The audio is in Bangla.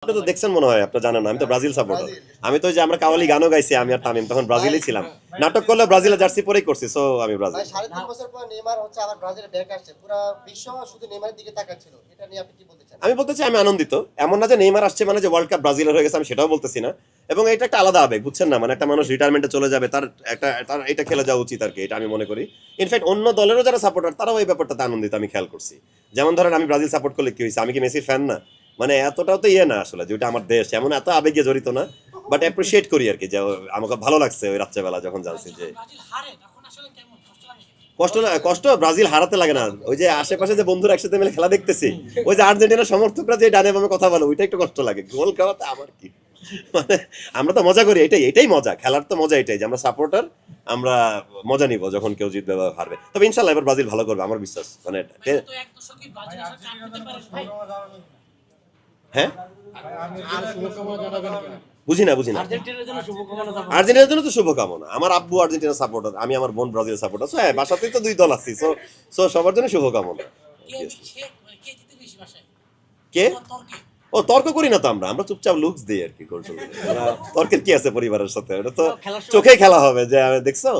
আপনি তো দেখছেন মনে হয়, আপনি জানেন না, আমি তো ব্রাজিল সাপোর্টার। আমি তো যে আমরা কাওয়ালি গানও গাইছি, আমি আর তামিম তখন ব্রাজিলই ছিলাম। নাটক করলে ব্রাজিলের জার্সি পরেই করছি, সো আমি ব্রাজিল। ভাই 3.5 বছর পর নেইমার হচ্ছে আবার ব্রাজিলে ব্যাক আসছে, পুরো বিশ্ব শুধু নেইমারের দিকে তাকাচ্ছিল, এটা নিয়ে আপনি কি বলতে চান? আমি বলতে চাই আমি আনন্দিত। এমন না যে নেইমার আসছে মানে যে ওয়ার্ল্ড কাপ ব্রাজিলের হয়ে গেছে, আমি সেটাও বলতেছি না। এবং এটা একটা আলাদা আবেগ, বুঝছেন না, মানে একটা মানুষ রিটায়ারমেন্টে চলে যাবে, তার এটা খেলে যাওয়া উচিত আর কি, এটা আমি মনে করি। ইনফ্যাক্ট অন্য দলেরও যারা সাপোর্টার তারাও এই ব্যাপারটাতে আনন্দিত, আমি খেয়াল করছি। যেমন ধরেন আমি ব্রাজিল সাপোর্ট করলে কি হয়েছে, আমি কি মেসির ফ্যান না? মানে এতটাও তো ইয়ে না আসলে যে ওটা আমার দেশ, এমন এত আবেগে জড়িত না। বাট অ্যাপ্রিসিয়েট করি আর কি, যে আমাকে ভালো লাগছে ওই রাত্রেবেলা যখন জানছি যে কষ্ট ব্রাজিল হারাতে লাগে না, ওই যে আশেপাশে যে বন্ধুরা একসাথে মিলে খেলা দেখতেছি, ওই যে আর্জেন্টিনার সমর্থকরা যে ডানে বামে কথা বলে, ওইটা একটু কষ্ট লাগে। গোল খাওয়াতে আমার কি, মানে আমরা তো মজা করি, এটাই এটাই মজা, খেলার তো মজা এটাই যে আমরা সাপোর্টার, আমরা মজা নিব যখন কেউ জিতবে বা হারবে। তবে ইনশাল্লাহ এবার ব্রাজিল ভালো করবে, আমার বিশ্বাস। মানে হ্যাঁ, বুঝি না আর্জেন্টিনার জন্য তো শুভকামনা। আমার আব্বু আর্জেন্টিনা সাপোর্টার, আমি আমার বোন ব্রাজিল সাপোর্টার। হ্যাঁ, বাসাতেই তো দুই দল আছি, সো সো সবার জন্য শুভকামনা। কে? ও, তর্ক করি না তো, আমরা আমরা চুপচাপ লুকস দিই আর কি, গোল টোল দিই। তর্কের কি আছে পরিবারের সাথে, ওটা তো চোখে খেলা হবে যে দেখছো।